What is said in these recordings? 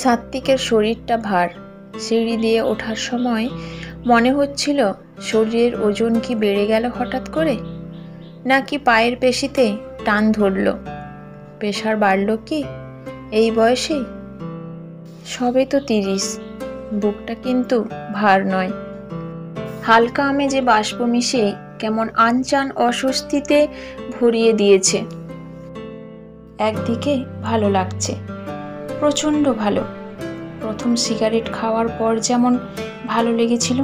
সাত্ত্বিকের শরীরটা ভার। সিঁড়ি দিয়ে ওঠার সময় মনে হচ্ছিল শরীরের ওজন কি বেড়ে গেল হঠাৎ করে, নাকি পায়ের পেশিতে টান ধরল। প্রেশার বাড়ল কি এই বয়সেই? সবে তো 30, বুকটা কিন্তু ভার নয়। হালকা আমেজে বাষ্প মিশে কেমন আনচান অস্বস্তিতে ভরিয়ে দিয়েছে। একদিকে ভালো লাগছে, প্রচণ্ড ভালো। প্রথম সিগারেট খাওয়ার পর যেমন ভালো লেগেছিল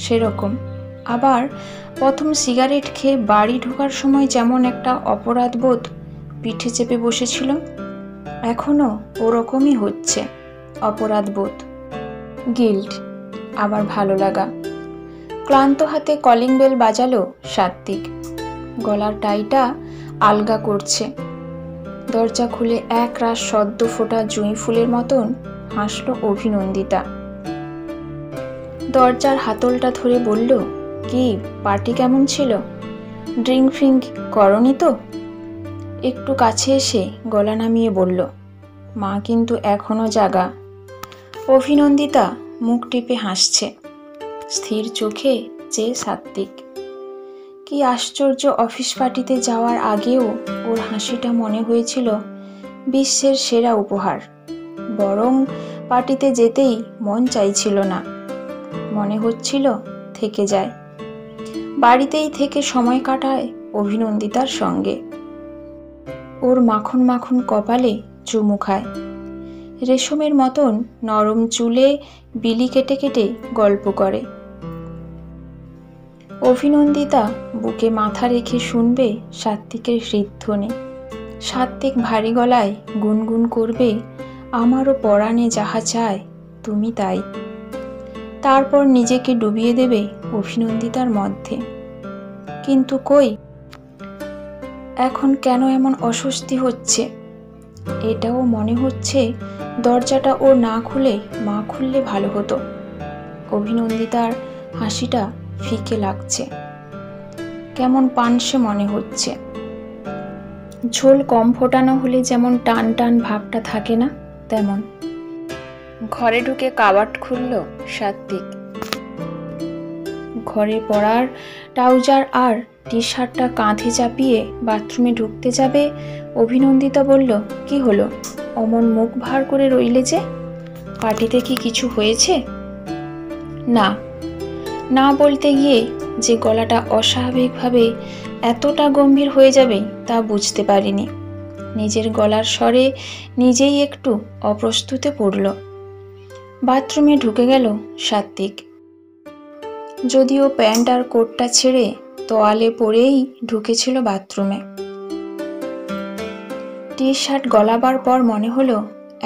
সেরকম, আবার প্রথম সিগারেট খেয়ে বাড়ি ঢোকার সময় যেমন একটা অপরাধবোধ পিঠে চেপে বসেছিল, এখনও ওরকমই হচ্ছে অপরাধবোধ, গিল্ট, আবার ভালো লাগা। ক্লান্ত হাতে কলিং বেল বাজালো সাত্ত্বিক। গলার টাইটা আলগা করছে। দরজা খুলে এক রাশ সদ্য ফোটা জুঁই ফুলের মতন হাসল অভিনন্দিতা। দরজার হাতলটা ধরে বলল, কি পার্টি কেমন ছিল? ড্রিঙ্ক ফ্রিঙ্ক করনি তো? একটু কাছে এসে গলা নামিয়ে বলল, মা কিন্তু এখনো জাগা। অভিনন্দিতা মুখ টিপে হাসছে, স্থির চোখে চেয়ে সাত্ত্বিক। কি আশ্চর্য, অফিস পার্টিতে যাওয়ার আগেও ওর হাসিটা মনে হয়েছিল বিশ্বের সেরা উপহার। বরং পার্টিতে যেতেই মন চাইছিল না, মনে হচ্ছিল থেকে যায়, বাড়িতেই থেকে সময় কাটায় অভিনন্দিতার সঙ্গে। ওর মাখন মাখন কপালে চুমু খায়, রেশমের মতন নরম চুলে বিলি কেটে কেটে গল্প করে। অভিনন্দিতা বুকে মাথা রেখে শুনবে সাত্ত্বিকের হৃদধ্বনি। সাত্ত্বিক ভারী গলায় গুনগুন করবে, আমারও পরাণে যাহা চায় তুমি তাই। তারপর নিজেকে ডুবিয়ে দেবে অভিনন্দিতার মধ্যে। কিন্তু কই, এখন কেন এমন অস্বস্তি হচ্ছে? এটাও মনে হচ্ছে দরজাটা ও না খুলে মা খুললে ভালো হতো। অভিনন্দিতার হাসিটা ফিকে লাগছে, কেমন পানসে মনে হচ্ছে। ঝোল কম ফোটানো হলে যেমন টান টান ভাবটা থাকে না, তেমন। ঘরে ঢুকে কাবাট খুলল সাত্ত্বিক। ঘরে পরার ট্রাউজার আর টি শার্টটা কাঁধে চাপিয়ে বাথরুমে ঢুকতে যাবে অভিনন্দিতা বলল, কি হলো, অমন মুখ ভার করে রইলে যে? পার্টিতে কি কিছু হয়েছে? না, না বলতে গিয়ে যে গলাটা অস্বাভাবিকভাবে এতটা গম্ভীর হয়ে যাবে তা বুঝতে পারিনি। নিজের গলার স্বরে নিজেই একটু অপ্রস্তুতে পড়ল। বাথরুমে ঢুকে গেল সাত্ত্বিক। যদিও প্যান্ট আর কোটটা ছেড়ে তোয়ালে পরেই ঢুকেছিল বাথরুমে। টি শার্ট গলাবার পর মনে হলো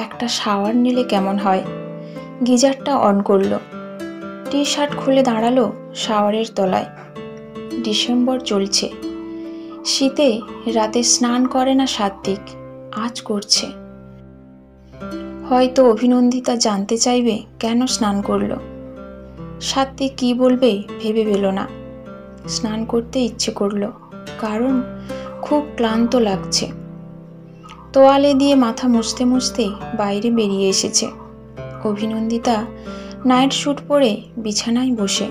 একটা শাওয়ার নিলে কেমন হয়। গিজারটা অন করলো, টি শার্ট খুলে দাঁড়ালো শাওয়ারের তলায়। ডিসেম্বর চলছে, শীতে রাতে স্নান করে না সাত্ত্বিক, আজ করছে। হয়তো অভিনন্দিতা জানতে চাইবে কেন স্নান করলো। সাত্ত্বিক কি বলবে ভেবে পেল না। স্নান করতে ইচ্ছে করলো, কারণ খুব ক্লান্ত লাগছে। তোয়ালে দিয়ে মাথা মুছতে মুছতে বাইরে বেরিয়ে এসেছে। অভিনন্দিতা নাইট স্যুট পরে বিছানায় বসে।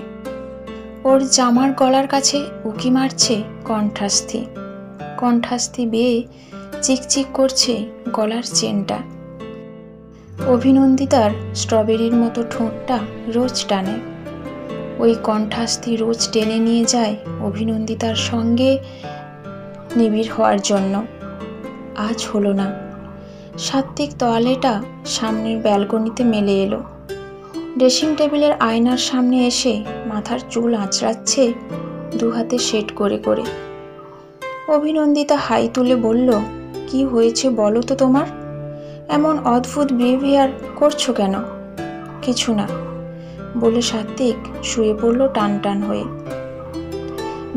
ওর জামার গলার কাছে উকি মারছে কণ্ঠাস্থি। কণ্ঠাস্থি বেয়ে চিকচিক করছে গলার চেনটা। অভিনন্দিতার স্ট্রবেরির মতো ঠোঁটটা রোজ টানে। ওই কণ্ঠাস্থি রোজ টেনে নিয়ে যায় অভিনন্দিতার সঙ্গে নিবিড় হওয়ার জন্য। আজ হলো না। সাত্ত্বিক তোয়ালেটা সামনের ব্যালকনিতে মেলে এলো। ড্রেসিং টেবিলের আয়নার সামনে এসে মাথার চুল আঁচড়াচ্ছে দু হাতে সেট করে করে। অভিনন্দিতা হাই তুলে বলল, কি হয়েছে বলো তো তোমার? এমন অদ্ভুত বিহেভিয়ার করছো কেন? কিছু না বলে সাত্ত্বিক শুয়ে পড়ল টান টান হয়ে।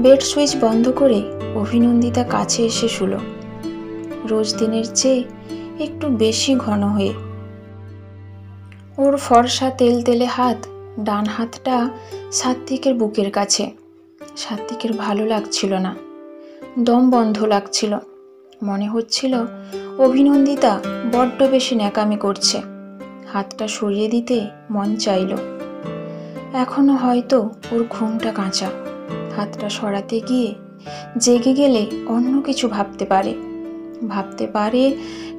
বেড সুইচ বন্ধ করে অভিনন্দিতা কাছে এসে শুলো, রোজ দিনের চেয়ে একটু বেশি ঘন হয়ে। ওর ফর্সা তেল তেলে হাত, ডান হাতটা সাত্ত্বিকের বুকের কাছে। সাত্ত্বিকের ভালো লাগছিল না, দম বন্ধ লাগছিল। মনে হচ্ছিল অভিনন্দিতা বড্ড বেশি ন্যাকামি করছে। হাতটা সরিয়ে দিতে মন চাইল। এখনো হয়তো ওর ঘুমটা কাঁচা। হাতটা সরাতে গিয়ে জেগে গেলে অন্য কিছু ভাবতে পারে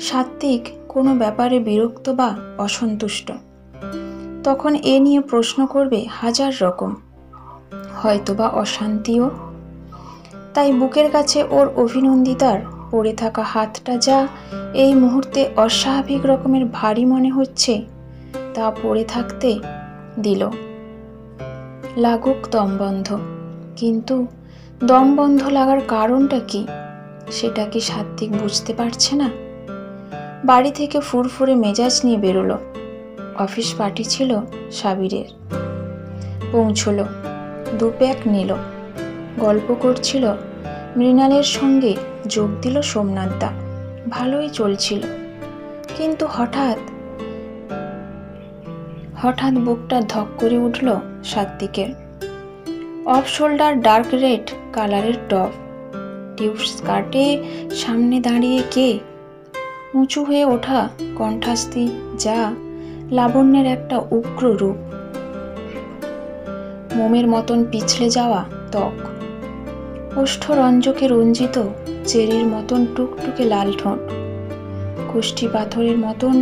সাত্ত্বিক কোনো ব্যাপারে বিরক্ত বা অসন্তুষ্ট। তখন এ নিয়ে প্রশ্ন করবে হাজার রকম, হয়তোবা অশান্তিও। তাই বুকের কাছে ওর অভিনন্দিতার পড়ে থাকা হাতটা যা এই মুহূর্তে অস্বাভাবিক রকমের ভারী মনে হচ্ছে তা পড়ে থাকতে দিল। লাগুক দমবন্ধ, কিন্তু দমবন্ধ লাগার কারণটা কি সেটা কি সাত্ত্বিক বুঝতে পারছে না? বাড়ি থেকে ফুরফুরে মেজাজ নিয়ে বেরোলো। অফিস পার্টি ছিল সাবিরের। পৌঁছলো, 2 প্যাক নিল, গল্প করছিল। মৃণালের সঙ্গে যোগ দিল সোমনাথদা। ভালোই চলছিল, কিন্তু হঠাৎ বুকটা ধক করে উঠল সাত্ত্বিকের। অফ শোল্ডার ডার্ক রেড কালারের টপ, টিউব স্কার্টে সামনে দাঁড়িয়ে কে, উঁচু হয়ে ওঠা কণ্ঠাস্থি যা লাবণ্যের একটা উগ্র রূপ, মোমের মতন পিছলে যাওয়া ত্বক, ওষ্ঠরঞ্জকে রঞ্জিত চেরির মতন টুকটুকে লাল ঠোঁট, কুষ্টি পাথরের মতন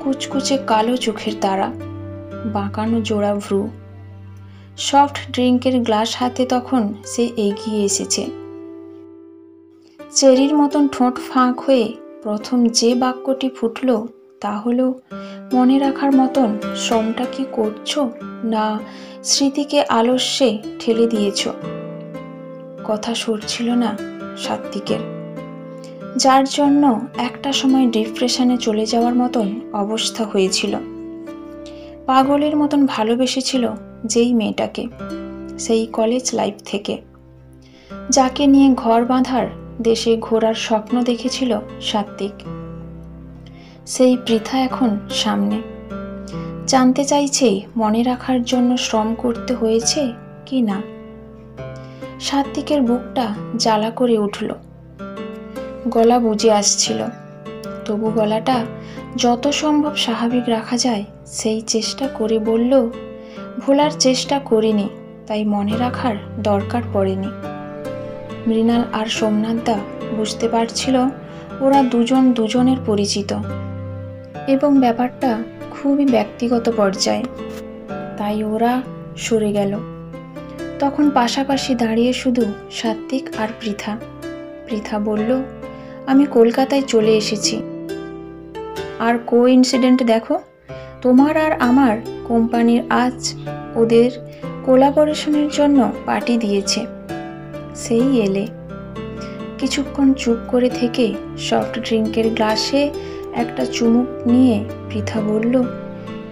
কুচকুচে কালো চোখের তারা, বাঁকানো জোড়া ভ্রু। সফট ড্রিঙ্কের গ্লাস হাতে তখন সে এগিয়ে এসেছে। চেরির মতন ঠোঁট ফাঁক হয়ে প্রথম যে বাক্যটি ফুটল তা হলো, মনে রাখার মতন শ্রমটা কি করছো, না স্মৃতিকে আলস্যে ঠেলে দিয়েছ? কথা সরছিল না সাত্ত্বিকের, যার জন্য একটা সময় ডিপ্রেশনে চলে যাওয়ার মতন অবস্থা হয়েছিল। পাগলের মতন ভালোবেসেছিল যেই মেয়েটাকে, সেই কলেজ লাইফ থেকে, যাকে নিয়ে ঘর বাঁধার, দেশে ঘোরার স্বপ্ন দেখেছিল সাত্ত্বিক। সেই পৃথা এখন সামনে। জানতে চাইছে মনে রাখার জন্য শ্রম করতে হয়েছে কি না। সাত্ত্বিকের বুকটা জ্বালা করে উঠল। গলা বুজে আসছিল, তবু গলাটা যত সম্ভব স্বাভাবিক রাখা যায় সেই চেষ্টা করে বলল, ভোলার চেষ্টা করিনি, তাই মনে রাখার দরকার পড়েনি। মৃণাল আর সোমনাথদা বুঝতে পারছিল ওরা দুজন দুজনের পরিচিত এবং ব্যাপারটা খুবই ব্যক্তিগত পর্যায়ে, তাই ওরা সরে গেল। তখন পাশাপাশি দাঁড়িয়ে শুধু সাত্ত্বিক আর পৃথা। পৃথা বলল, আমি কলকাতায় চলে এসেছি। আর কোইন্সিডেন্ট দেখো, তোমার আর আমার কোম্পানির আজ ওদের কোলাবোরেশনের জন্য পার্টি দিয়েছে। সেই এলে। কিছুক্ষণ চুপ করে থেকে সফট ড্রিঙ্কের গ্লাসে একটা চুমুক নিয়ে পৃথা বলল,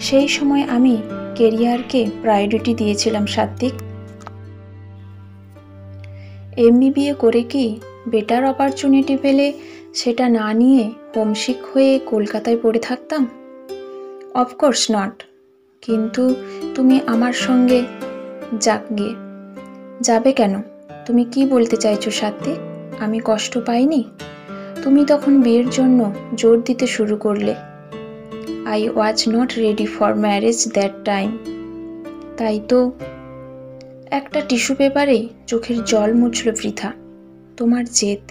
সেই সময় আমি কেরিয়ারকে প্রায়োরিটি দিয়েছিলাম সাত্ত্বিক। MBA করে কি বেটার অপরচুনিটি পেলে সেটা না নিয়ে হোমসিক হয়ে কলকাতায় পড়ে থাকতাম? Of course not. কিন্তু তুমি আমার সঙ্গে যাবে কেন? তুমি কি বলতে চাইছো সাত্ত্বিক? আমি কষ্ট পাইনি? তুমি তখন বিয়ের জন্য জোর দিতে শুরু করলে। I was not ready for marriage that time. তাই তো। একটা টিস্যু পেপারে চোখের জল মুছল পৃথা। তোমার জেদ।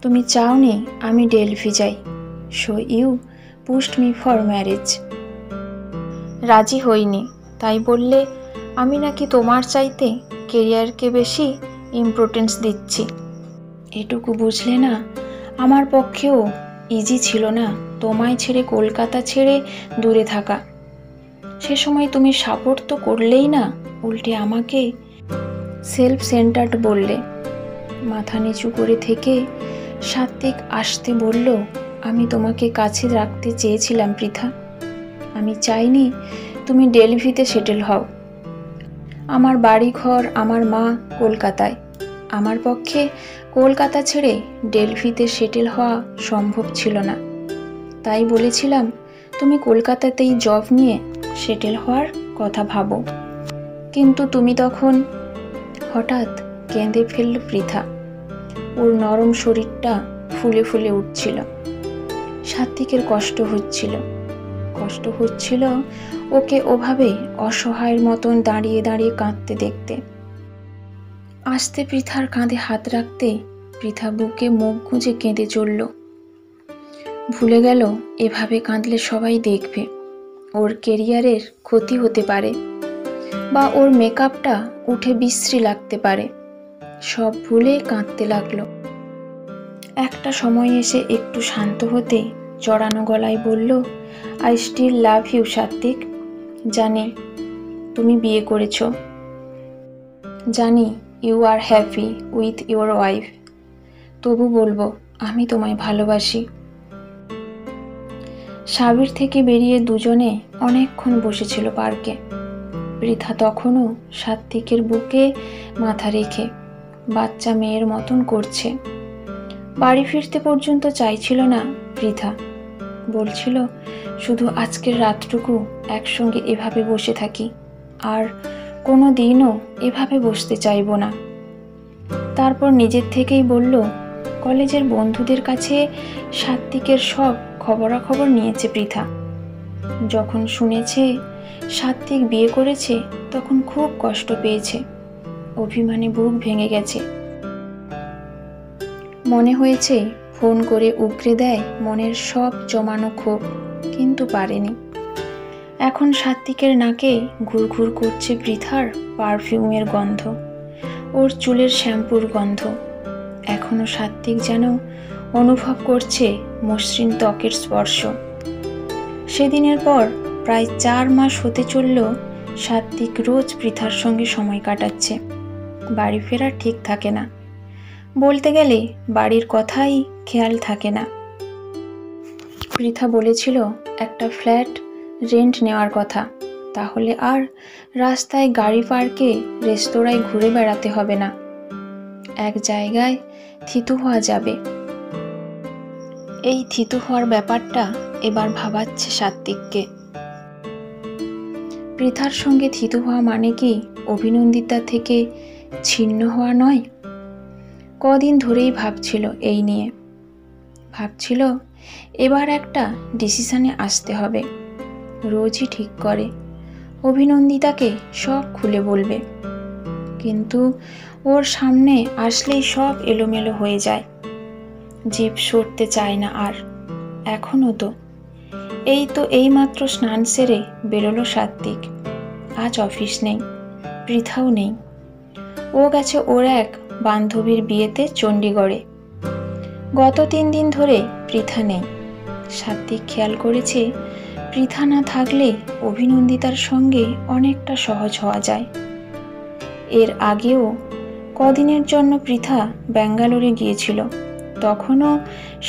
তুমি চাওনি আমি ডেলফি যাই, so you pushed me for marriage. রাজি হইনি, তাই বললে আমি নাকি তোমার চাইতে কেরিয়ারকে বেশি ইম্পর্টেন্স দিচ্ছি। এটুকু বুঝলে না আমার পক্ষেও ইজি ছিল না তোমায় ছেড়ে কলকাতা ছেড়ে দূরে থাকা। সে সময় তুমি সাপোর্ট তো করলেই না, উল্টে আমাকে সেলফ সেন্টার্ড বললে। মাথা নিচু করে থেকে সাত্ত্বিক আসতে বলল, আমি তোমাকে কাছে রাখতে চেয়েছিলাম পৃথা। আমি চাইনি তুমি ডেলভিতে সেটেল হও। আমার বাড়ি ঘর, আমার মা কলকাতায়। আমার পক্ষে কলকাতা ছেড়ে ডেলভিতে সেটেল হওয়া সম্ভব ছিল না। তাই বলেছিলাম তুমি কলকাতাতেই জব নিয়ে সেটেল হওয়ার কথা ভাবো। কিন্তু তুমি তখন। হঠাৎ কেঁদে ফেলল পৃথা। ওর নরম শরীরটা ফুলে ফুলে উঠছিল। সাত্ত্বিকের কষ্ট হচ্ছিল। কষ্ট হচ্ছিল ওকে ওভাবে অসহায়ের মতন দাঁড়িয়ে দাঁড়িয়ে কাঁদতে দেখতে। আস্তে পৃথার কাঁধে হাত রাখতে পৃথা বুকে মুখ গুঁজে কেঁদে চলল। ভুলে গেল এভাবে কাঁদলে সবাই দেখবে, ওর কেরিয়ারের ক্ষতি হতে পারে, বা ওর মেকআপটা উঠে বিশ্রী লাগতে পারে। সব ভুলে কাঁদতে লাগলো। একটা সময় এসে একটু শান্ত হতে চড়ানো গলায় বলল, I still love you Satvik. জানি তুমি বিয়ে করেছ, জানি you are happy with your wife, তবু বলবো আমি তোমায় ভালোবাসি। সাবির থেকে বেরিয়ে দুজনে অনেকক্ষণ বসেছিল পার্কে। পৃথা তখনও সাত্বিকের বুকে মাথা রেখে বাচ্চা মেয়ের মতন করছে। বাড়ি ফিরতে পর্যন্ত চাইছিল না পৃথা, বলছিল শুধু আজকের রাতটুকু একসঙ্গে এভাবে বসে থাকি, আর কোনো দিনও এভাবে বসতে চাইব না। তারপর নিজের থেকেই বলল, কলেজের বন্ধুদের কাছে সাত্বিকের সব খবরাখবর নিয়েছে পৃথা। যখন শুনেছে সাত্বিক বিয়ে করেছে তখন খুব কষ্ট পেয়েছে, অভিমানে বুক ভেঙে গেছে। মনে হয়েছে ফোন করে উগরে দেয় মনের সব জমানো ক্ষোভ, কিন্তু পারেনি। এখন সাত্বিকের নাকে ঘুরঘুর করছে পৃথার পারফিউমের গন্ধ, ওর চুলের শ্যাম্পুর গন্ধ। এখনো সাত্বিক যেন অনুভব করছে মসৃণ ত্বকের স্পর্শ। সেদিনের পর প্রায় 4 মাস হতে চলল সাত্বিক রোজ পৃথার সঙ্গে সময় কাটাচ্ছে। বাড়ি ফেরা ঠিক থাকে না, বলতে গেলে বাড়ির কথাই খেয়াল থাকে না। পৃথা বলেছিল একটা ফ্ল্যাট রেন্ট নেওয়ার কথা, তাহলে আর রাস্তায় গাড়ি পার্কে রেস্তোরাঁয় ঘুরে বেড়াতে হবে না, এক জায়গায় থিতু হওয়া যাবে। এই থিতু হওয়ার ব্যাপারটা এবার ভাবাচ্ছে সাত্বিককে। পৃথার সঙ্গে থিতু হওয়া মানে কি অভিনন্দিতা থেকে ছিন্ন হওয়া নয়? কদিন ধরেই ভাবছিল এই নিয়ে, ভাবছিল এবার একটা ডিসিশনে আসতে হবে। রোজই ঠিক করে অভিনন্দিতাকে সব খুলে বলবে, কিন্তু ওর সামনে আসলেই সব এলোমেলো হয়ে যায়, জিভ সরতে চায় না আর। এখনও তো এইমাত্র স্নান সেরে বেরোলো সাত্বিক। আজ অফিস নেই, পৃথাও নেই, ও গেছে ওর এক বান্ধবীর বিয়েতে চণ্ডীগড়ে। গত 3 দিন ধরে পৃথা নেই। সাত্বিক খেয়াল করেছে পৃথা না থাকলে অভিনন্দিতার সঙ্গে অনেকটা সহজ হওয়া যায়। এর আগেও কদিনের জন্য পৃথা ব্যাঙ্গালোরে গিয়েছিল, তখনও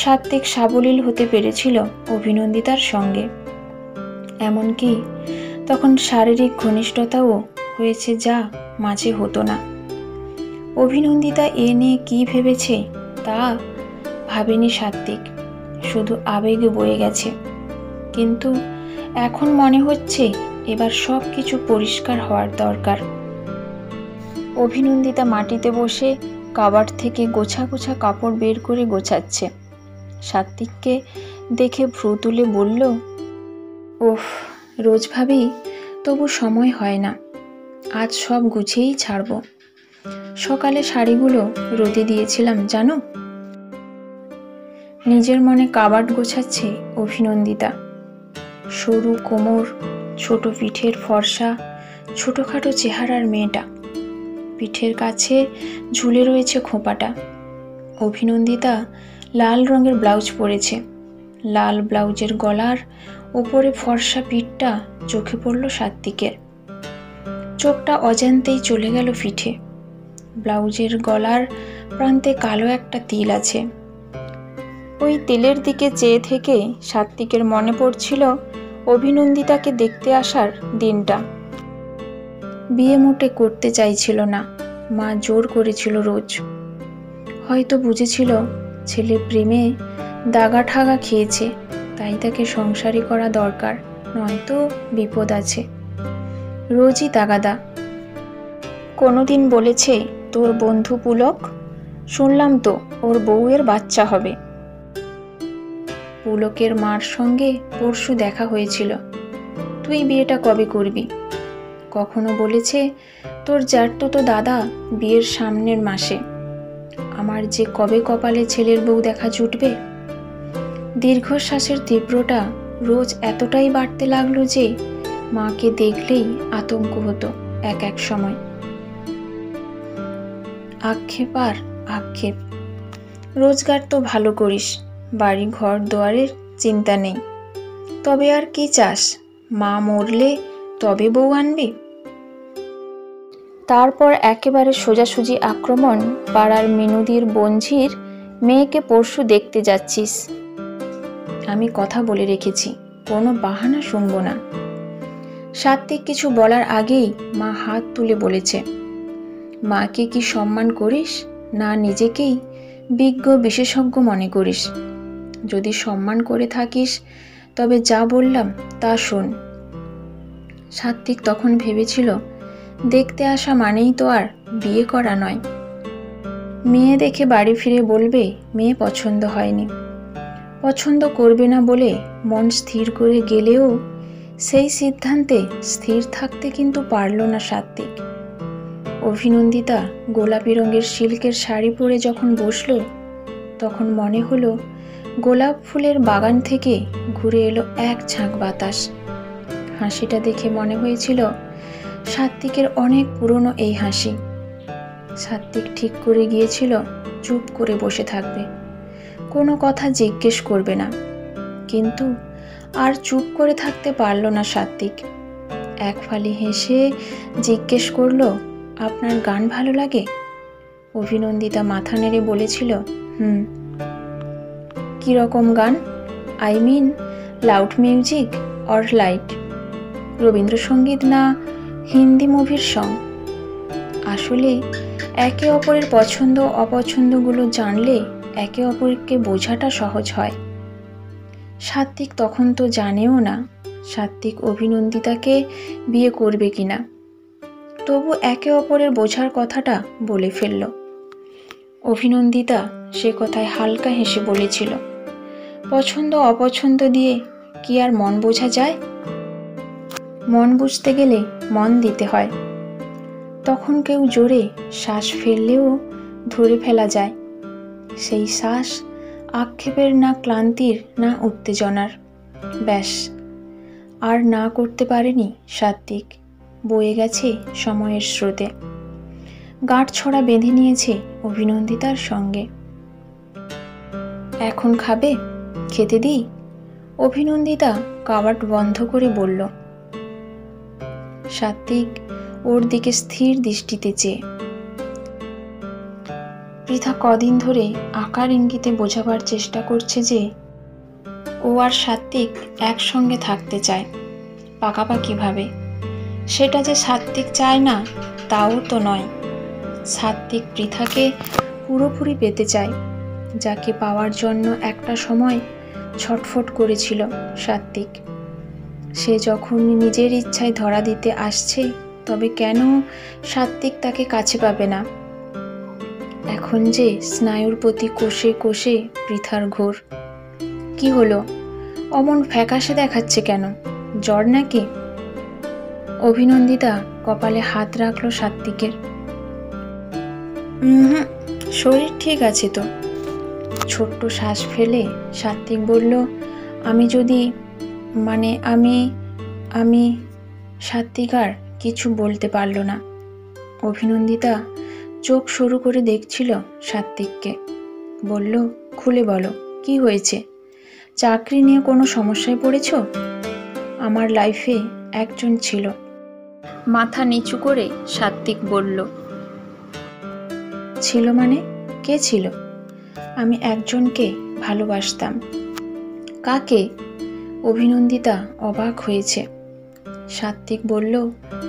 সাত্বিক সাবলীল হতে পেরেছিল অভিনন্দিতার সঙ্গে। এমনকি তখন শারীরিক ঘনিষ্ঠতাও হয়েছে, যা মাঝে হতো না। অভিনন্দিতা এ নিয়ে কী ভেবেছে তা ভাবেনি সাত্বিক, শুধু আবেগে বয়ে গেছে। কিন্তু এখন মনে হচ্ছে এবার সব কিছু পরিষ্কার হওয়ার দরকার। অভিনন্দিতা মাটিতে বসে কাবার্ড থেকে গোছা গোছা কাপড় বের করে গোছাচ্ছে। সাত্বিককে দেখে ভ্রু তুলে বলল, ওফ, রোজ ভাবি তবু সময় হয় না, আজ সব গুছিয়েই ছাড়ব। সকালে শাড়িগুলো রোদে দিয়েছিলাম জানো। নিজের মনে কাবার্ড গোছাচ্ছে অভিনন্দিতা। সরু কোমর, ছোট পিঠের ফর্সা, ছোটখাটো চেহারার মেয়েটা। পিঠের কাছে ঝুলে রয়েছে খোঁপাটা। অভিনন্দিতা লাল রঙের ব্লাউজ পরেছে। লাল ব্লাউজের গলার ওপরে ফর্সা পিঠটা চোখে পড়ল সাত্বিকের। চোখটা অজান্তেই চলে গেল পিঠে। ব্লাউজের গলার প্রান্তে কালো একটা তিল আছে। ওই তিলের দিকে চেয়ে থেকে সাত্বিকের মনে পড়ছিল অভিনন্দিতাকে দেখতে আসার দিনটা। বিয়ে মোটে করতে চাইছিল না, মা জোর করেছিল রোজ। হয়তো বুঝেছিল ছেলে প্রেমে দাগা ঠাগা খেয়েছে, তাই তাকে সংসারী করা দরকার, নয়তো বিপদ আছে। রোজই তাগাদা। কোনোদিন বলেছে তোর বন্ধু পুলক, শুনলাম তো ওর বউয়ের বাচ্চা হবে। পুলকের মার সঙ্গে পরশু দেখা হয়েছিল। তুই বিয়েটা কবে করবি? কখনো বলেছে তোর জ্যাঠতো দাদা বিয়ের সামনের মাসে। আমার যে কবে কপালে ছেলের বউ দেখা জুটবে। দীর্ঘশ্বাসের তীব্রতা রোজ এতটাই বাড়তে লাগলো যে মাকে দেখলেই আতঙ্ক হতো এক এক সময়। আক্ষেপ আর আক্ষেপ। রোজগার তো ভালো করিস, বাড়ি ঘর দুয়ারের চিন্তা নেই, তবে আর কি চাস? মা মরলে তবে বউ আনবি? তারপর একেবারে সোজাসুজি আক্রমণ, পাড়ার মিনুদির বঞ্ঝির মেয়েকে পরশু দেখতে যাচ্ছিস। আমি কথা বলে রেখেছি, কোনো বাহানা শুনবো না। সাত্বিক কিছু বলার আগেই মা হাত তুলে বলেছে, মাকে কি সম্মান করিস, না নিজেকেই বিজ্ঞ বিশেষজ্ঞ মনে করিস? যদি সম্মান করে থাকিস তবে যা বললাম তা শোন। সাত্বিক তখন ভেবেছিল দেখতে আসা মানেই তো আর বিয়ে করা নয়। মেয়ে দেখে বাড়ি ফিরে বলবে মেয়ে পছন্দ হয়নি, পছন্দ করবে না বলে মন স্থির করে গেলেও সেই সিদ্ধান্তে স্থির থাকতে কিন্তু পারল না সাত্বিক। অভিনন্দিতা গোলাপি রঙের সিল্কের শাড়ি পরে যখন বসলো, তখন মনে হলো গোলাপ ফুলের বাগান থেকে ঘুরে এলো এক ঝাঁক বাতাস। হাসিটা দেখে মনে হয়েছিল সাত্বিকের অনেক পুরনো এই হাসি। সাত্বিক ঠিক করে গিয়েছিল চুপ করে বসে থাকবে, কোনো কথা জিজ্ঞেস করবে না, কিন্তু আর চুপ করে থাকতে পারল না সাত্বিক। এক ফালি হেসে জিজ্ঞেস করলো, আপনার গান ভালো লাগে? অভিনন্দিতা মাথা নেড়ে বলেছিল, কিরকম গান? I mean loud music or light? Rabindrasangeet না হিন্দি মুভির সং? আসলে একে অপরের পছন্দ অপছন্দগুলো জানলে একে অপরকে বোঝাটা সহজ হয়। সাত্বিক তখন তো জানেও না সাত্বিক অভিনন্দিতাকে বিয়ে করবে কিনা, তবু একে অপরের বোঝার কথাটা বলে ফেলল। অভিনন্দিতা সে কথায় হালকা হেসে বলেছিল, পছন্দ অপছন্দ দিয়ে কি আর মন বোঝা যায়? মন বুঝতে গেলে মন দিতে হয়। তখন কেউ জোরে শ্বাস ফেললেও ধরে ফেলা যায়। সেই শ্বাস আক্ষেপের না ক্লান্তির না উত্তেজনার। ব্যাস, আর না করতে পারেনি সাত্বিক। বয়ে গেছে সময়ের স্রোতে। গাঁটছড়া বেঁধে নিয়েছে অভিনন্দিতার সঙ্গে। এখন খাবে? খেতে দিই? অভিনন্দিতা কাবাট বন্ধ করে বলল। সাত্বিক ওর দিকে স্থির দৃষ্টিতে চেয়ে। পৃথা কদিন ধরে আকার ইঙ্গিতে বোঝাবার চেষ্টা করছে যে ও আর সাত্বিক একসঙ্গে থাকতে চায় পাকাপাকিভাবে। সেটা যে সাত্বিক চায় না তাও তো নয়। সাত্বিক পৃথাকে পুরোপুরি পেতে চায়, যাকে পাওয়ার জন্য একটা সময় ছটফট করেছিল সাত্বিক। সে যখন নিজের ইচ্ছায় ধরা দিতে আসছে, তবে কেন সাত্বিক তাকে কাছে পাবে না? এখন যে স্নায়ুর প্রতি কোষে কোষে পৃথার ঘোর। কি হলো, অমন ফ্যাকাশে দেখাচ্ছে কেন? জ্বর নাকি? অভিনন্দিতা কপালে হাত রাখল সাত্বিকের। শরীর ঠিক আছে তো। ছোট্ট শ্বাস ফেলে সাত্বিক বলল, আমি যদি আমি সাত্বিক আর কিছু বলতে পারল না। অভিনন্দিতা চোখ সরু করে দেখছিল সাত্বিককে। বলল, খুলে বলো, কি হয়েছে? চাকরি নিয়ে কোনো সমস্যায় পড়েছ? আমার লাইফে একজন ছিল। মাথা নিচু করে সাত্বিক বলল। ছিল মানে? কে ছিল? আমি একজনকে ভালোবাসতাম। কাকে? অভিনন্দিতা অবাক হয়েছে। সাত্বিক বলল,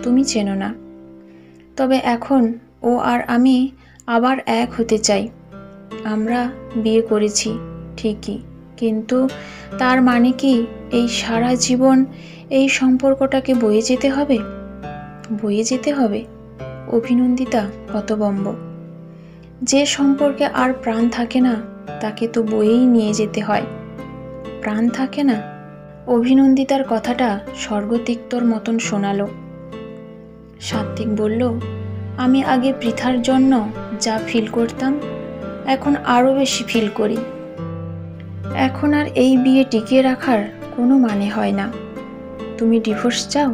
তুমি চেনো না। তবে এখন ও আর আমি আবার এক হতে চাই। আমরা বিয়ে করেছি ঠিকই, কিন্তু তার মানে কি এই সারা জীবন এই সম্পর্কটাকে বয়ে যেতে হবে? বয়ে যেতে হবে? অভিনন্দিতা হতভম্ব। যে সম্পর্কে আর প্রাণ থাকে না তাকে তো বয়েই নিয়ে যেতে হয়। প্রাণ থাকে না? অভিনন্দিতার কথাটা স্বর্গতিক্তর মতন শোনালো। সাত্বিক বলল, আমি আগে পৃথার জন্য যা ফিল করতাম এখন আরও বেশি ফিল করি। এখন আর এই বিয়ে টিকিয়ে রাখার কোনো মানে হয় না। তুমি ডিভোর্স চাও?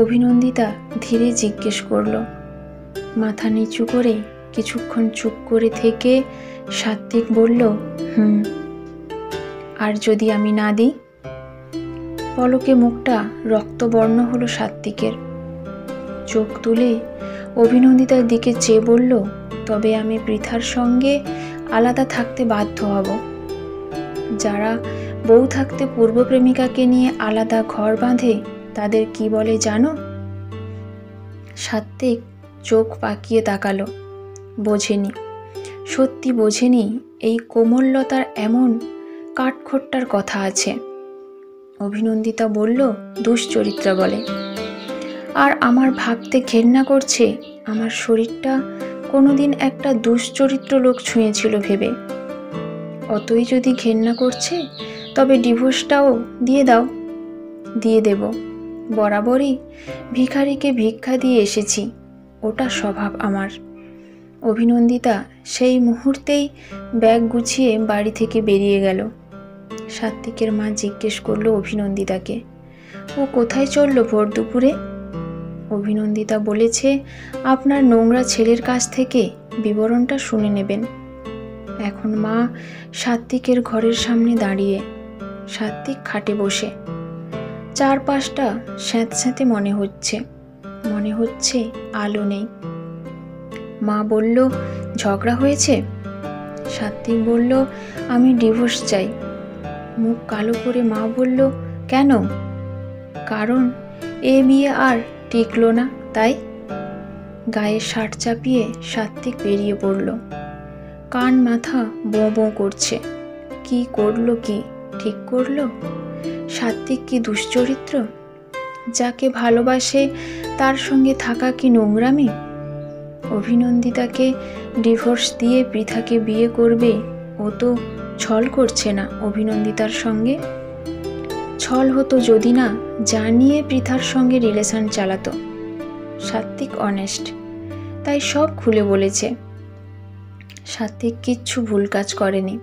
অভিনন্দিতা ধীরে জিজ্ঞেস করল। মাথা নিচু করে কিছুক্ষণ চুপ করে থেকে সাত্বিক বলল, আর যদি আমি না দিই? পলকে মুখটা রক্তবর্ণ হলো সাত্বিকের। চোখ তুলে অভিনন্দিতার দিকে চেয়ে বলল, তবে আমি পৃথার সঙ্গে আলাদা থাকতে বাধ্য হব। যারা বউ থাকতে পূর্ব প্রেমিকাকে নিয়ে আলাদা ঘর বাঁধে তাদের কি বলে জানো? সাত্বিক চোখ পাকিয়ে তাকালো। বোঝেনি, সত্যি বোঝেনি এই কোমললতার এমন কাঠখোট্টার কথা আছে। অভিনন্দিতা বলল, দুশ্চরিত্রা বলে। আর আমার ভাবতে ঘেন্না করছে আমার শরীরটা কোনোদিন একটা দুশ্চরিত্র লোক ছুঁয়েছিল ভেবে। অতই যদি ঘেন্না করছে তবে ডিভোর্সটাও দিয়ে দাও। দিয়ে দেব, বরাবরই ভিখারিকে ভিক্ষা দিয়ে এসেছি, ওটা স্বভাব আমার। অভিনন্দিতা সেই মুহূর্তেই ব্যাগ গুছিয়ে বাড়ি থেকে বেরিয়ে গেল। সাত্বিকের মা জিজ্ঞেস করলো অভিনন্দিতাকে, ও কোথায় চলল ভোর দুপুরে? অভিনন্দিতা বলেছে, আপনার নোংরা ছেলের কাছ থেকে বিবরণটা শুনে নেবেন। এখন মা সাত্বিকের ঘরের সামনে দাঁড়িয়ে, সাত্বিক খাটে বসে। চারপাশটা স্যাঁতস্যাঁতে মনে হচ্ছে আলো নেই। মা বলল, ঝগড়া হয়েছে? সাত্বিক বলল, আমি ডিভোর্স চাই। মুখ কালো করে মা বলল, কেন? কারণ এ বিয়ে আর টিকলো না, তাই। গায়ে শার্ট চাপিয়ে সাত্বিক বেরিয়ে পড়ল। কান মাথা বোঁ বোঁ করছে। কি করলো, কি ঠিক করলো? সাত্বিক কি দুশ্চরিত্র? যাকে ভালোবাসে তার সঙ্গে থাকা কি নোংরামি? অভিনন্দিতাকে ডিভোর্স দিয়ে পৃথাকে বিয়ে করবে, ও তো ছল করছে না অভিনন্দিতার সঙ্গে? ছল হতো যদি না জানিয়ে পৃথার সঙ্গে রিলেশন চালাতো। সাত্বিক অনেস্ট, তাই সব খুলে বলেছে। সাত্বিক কিচ্ছু ভুল কাজ করেনি।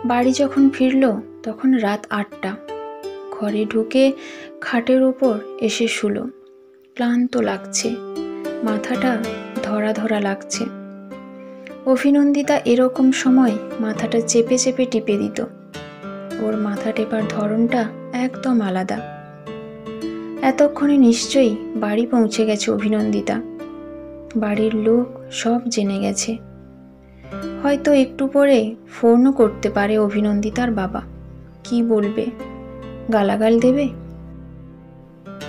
বাড়ি যখন ফিরল তখন রাত 8টা। ঘরে ঢুকে খাটের ওপর এসে শুলো। ক্লান্ত লাগছে, মাথাটা ধরা ধরা লাগছে। অভিনন্দিতা এরকম সময় মাথাটা চেপে চেপে টিপে দিত। ওর মাথা টেপার ধরনটা একদম আলাদা। এতক্ষণে নিশ্চয়ই বাড়ি পৌঁছে গেছে অভিনন্দিতা। বাড়ির লোক সব জেনে গেছে। হয়তো একটু পরে ফোনও করতে পারে অভিনন্দিতার বাবা। কি বলবে? গালাগাল দেবে?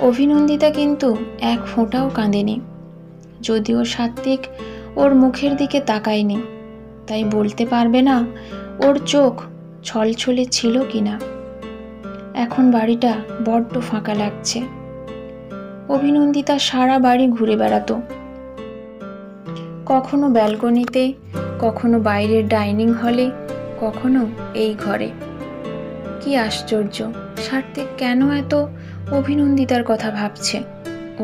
অভিনন্দিতা কিন্তু এক ফোঁটাও কাঁদেনি। যদিও সাত্বিক ওর মুখের দিকে তাকায়নি, তাই বলতে পারবে না ওর চোখ ছলছলে ছিল কিনা। এখন বাড়িটা বড্ড ফাঁকা লাগছে। অভিনন্দিতা সারা বাড়ি ঘুরে বেড়াতো, কখনো ব্যালকনিতে, কখনো বাইরের ডাইনিং হলে, কখনো এই ঘরে। কি আশ্চর্য, সাত্বিক কেন এত অভিনন্দিতার কথা ভাবছে?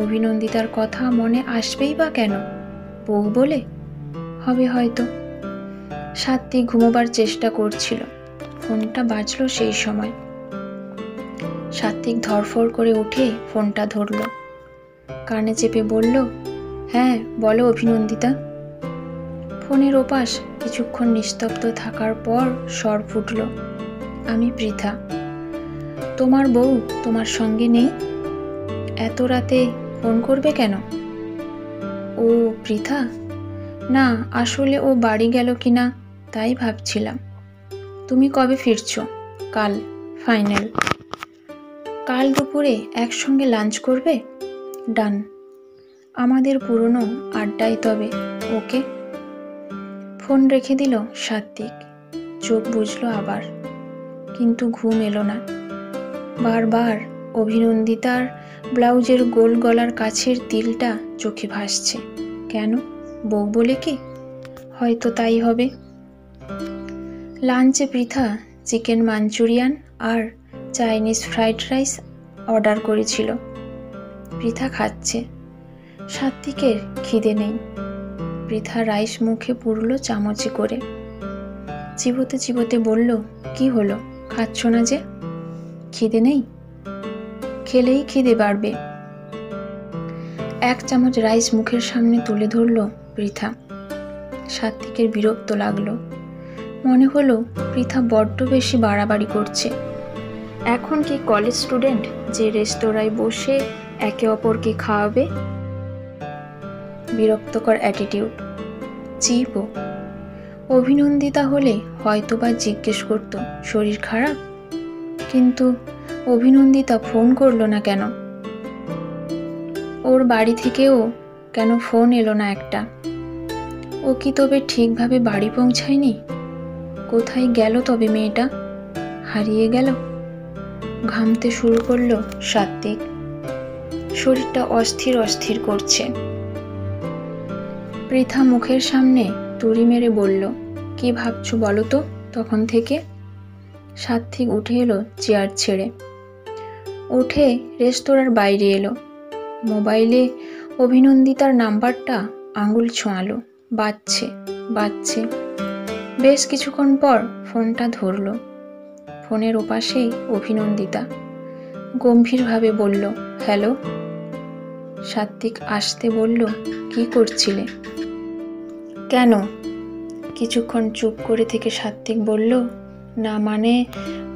অভিনন্দিতার কথা মনে আসবেই বা কেন? বউ বলে হবে হয়তো। সাত্বিক ঘুমোবার চেষ্টা করছিল। ফোনটা বাজলো সেই সময়। সাত্বিক ধরফর করে উঠে ফোনটা ধরল। কানে চেপে বলল, হ্যাঁ বলো অভিনন্দিতা। ফোনের ওপাশ কিছুক্ষণ নিস্তব্ধ থাকার পর স্বর ফুটল, আমি পৃথা। তোমার বউ তোমার সঙ্গে নেই? এত রাতে ফোন করবে কেন? ও পৃথা? না, আসলে ও বাড়ি গেল কিনা তাই ভাবছিলাম। তুমি কবে ফিরছো? কাল ফাইনাল। কাল দুপুরে একসঙ্গে লাঞ্চ করবে? ডান। আমাদের পুরনো আড্ডায় তবে, ওকে? ফোন রেখে দিল সাত্বিক। চোখ বুজলো আবার, কিন্তু ঘুম এলো না। বারবার অভিনন্দিতার ব্লাউজের গোল গলার কাছের তিলটা চোখে ভাসছে। কেন? বউ বলে কি? হয়তো তাই হবে। লাঞ্চে পৃথা চিকেন মাঞ্চুরিয়ান আর চাইনিজ ফ্রাইড রাইস অর্ডার করেছিল। পৃথা খাচ্ছে। সাত্বিকের খিদে নেই। পৃথা রাইস মুখে পুরল চামচে করে। চিবোতে চিবোতে বলল, কি হলো, খাচ্ছ না যে? খিদে নেই? খেলেই খিদে বাড়বে। এক চামচ রাইস মুখের সামনে তুলে ধরল পৃথা। সাত্বিকের বিরক্ত লাগলো। মনে হলো পৃথা বড্ড বেশি বাড়াবাড়ি করছে। এখন কি কলেজ স্টুডেন্ট যে রেস্তোরাঁয় বসে একে অপরকে খাওয়াবে? বিরক্তকর অ্যাটিটিউড। চিপও। অভিনন্দিতা হলে হয়তোবা জিজ্ঞেস করত শরীর খারাপ, কিন্তু অভিনন্দিতা ফোন করলো না কেন? ওর বাড়ি থেকেও কেন ফোন এলো না একটা? ও কি তবে ঠিকভাবে বাড়ি পৌঁছায়নি? কোথায় গেল তবে মেয়েটা? হারিয়ে গেল? ঘামতে শুরু করলো সাত্বিক। শরীরটা অস্থির অস্থির করছে। পৃথা মুখের সামনে তুড়ি মেরে বলল, কি ভাবছো বলো তো তখন থেকে? সাত্বিক উঠে এলো চেয়ার ছেড়ে। উঠে রেস্তোরাঁর বাইরে এলো। মোবাইলে অভিনন্দিতার নাম্বারটা আঙুল ছোঁয়ালো। বাজছে বাজছে। বেশ কিছুক্ষণ পর ফোনটা ধরল। ফোনের ওপাশেই অভিনন্দিতা। গম্ভীরভাবে বলল, হ্যালো। সাত্বিক আসতে বলল, কি করছিলে? কেন? কিছুক্ষণ চুপ করে থেকে সাত্বিক বলল, না মানে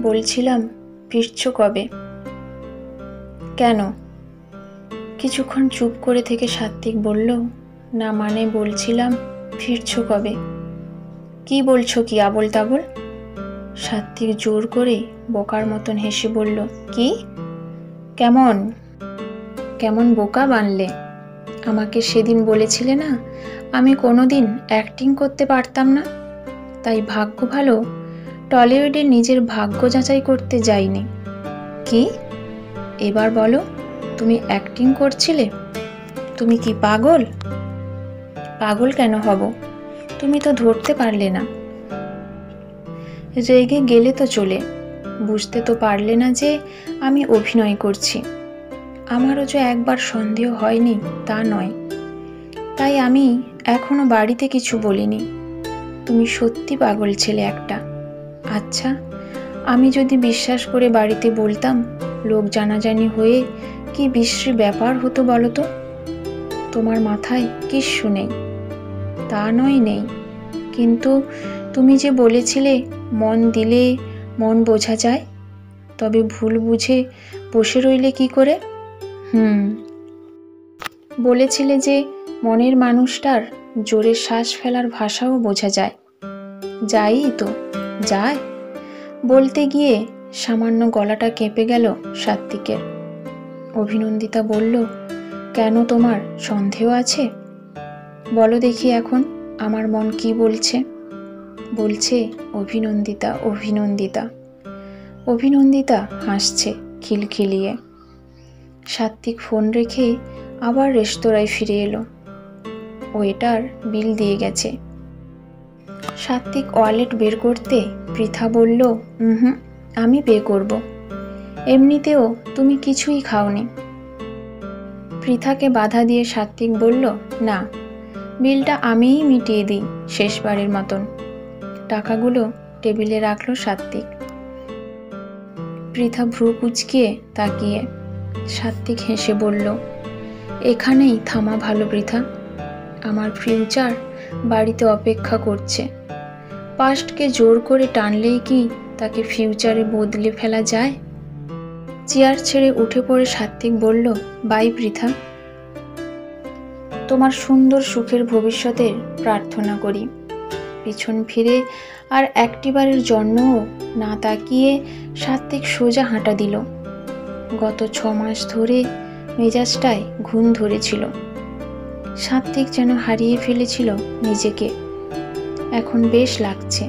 বলছিলাম ফিরছো কবে? কেন? কিছুক্ষণ চুপ করে থেকে সাত্বিক বলল, না মানে বলছিলাম ফিরছো কবে? কি বলছো কি আবোল তাবোল? সাত্বিক জোর করে বোকার মতন হেসে বলল, কি? কেমন কেমন বোকা বানলে? আমাকে সেদিন বলেছিলে না আমি কোনোদিন অ্যাক্টিং করতে পারতাম না, তাই ভাগ্য ভালো টলিউডে নিজের ভাগ্য যাচাই করতে যাইনি। কি? এবার বলো, তুমি অ্যাক্টিং করছিলে? তুমি কি পাগল? পাগল কেন হব? তুমি তো ধরতে পারলে না। রেগে গেলে তো চলে, বুঝতে তো পারলে না যে আমি অভিনয় করছি। আমারও যে একবার সন্দেহ হয়নি তা নয়, তাই আমি এখনো বাড়িতে কিছু বলিনি। তুমি সত্যি পাগল ছেলে একটা। আচ্ছা, আমি যদি বিশ্বাস করে বাড়িতে বলতাম, লোক জানাজানি হয়ে কি বিশ্রী ব্যাপার হতো বলো তো? তোমার মাথায় কিচ্ছু নেই। তা নয় নেই, কিন্তু তুমি যে বলেছিলে মন দিলে মন বোঝা যায়, তবে ভুল বুঝে বসে রইলে কি করে? বলেছিলে যে মনের মানুষটার জোরে শ্বাস ফেলার ভাষাও বোঝা যায়। যাই তো, যায়। বলতে গিয়ে সামান্য গলাটা কেঁপে গেল সাত্বিকের। অভিনন্দিতা বলল, কেন তোমার সন্দেহ আছে? বলো দেখি এখন আমার মন কি বলছে? বলছে অভিনন্দিতা, অভিনন্দিতা। অভিনন্দিতা হাসছে খিলখিলিয়ে। সাত্বিক ফোন রেখে আবার রেস্তোরাঁয় ফিরে এলো। ওয়েটার বিল দিয়ে গেছে। সাত্বিক ওয়ালেট বের করতে পৃথা বলল, আমি পে করব। এমনিতেও তুমি কিছুই খাওনি। পৃথাকে বাধা দিয়ে সাত্বিক বলল, না, বিলটা আমিই মিটিয়ে দিই শেষবারের মতন। টাকাগুলো টেবিলে রাখলো সাত্বিক। পৃথা ভ্রু কুঁচকিয়ে তাকিয়ে। সাত্বিক হেসে বলল, এখানেই থামা ভালো পৃথা। আমার ফিউচার বাড়িতে অপেক্ষা করছে। পাস্টকে জোর করে টানলেই কি তাকে ফিউচারে বদলে ফেলা যায়? চেয়ার ছেড়ে উঠে পড়ে সাত্বিক বলল, বাই পৃথা। তোমার সুন্দর সুখের ভবিষ্যতের প্রার্থনা করি। পিছন ফিরে আর একটিবারের জন্যও না তাকিয়ে সাত্বিক সোজা হাঁটা দিল। গত 6 মাস ধরে মেজাজটায় ঘুণ ধরেছিল। সাত্বিক যেন হারিয়ে ফেলেছিল নিজেকে। এখন বেশ লাগছে,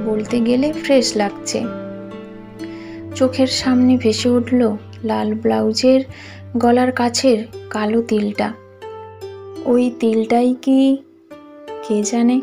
বলতে গেলে ফ্রেশ লাগছে। চোখের সামনে ভেসে উঠল লাল ব্লাউজের গলার কাছের কালো তিলটা। ওই তিলটাই কি কে জানে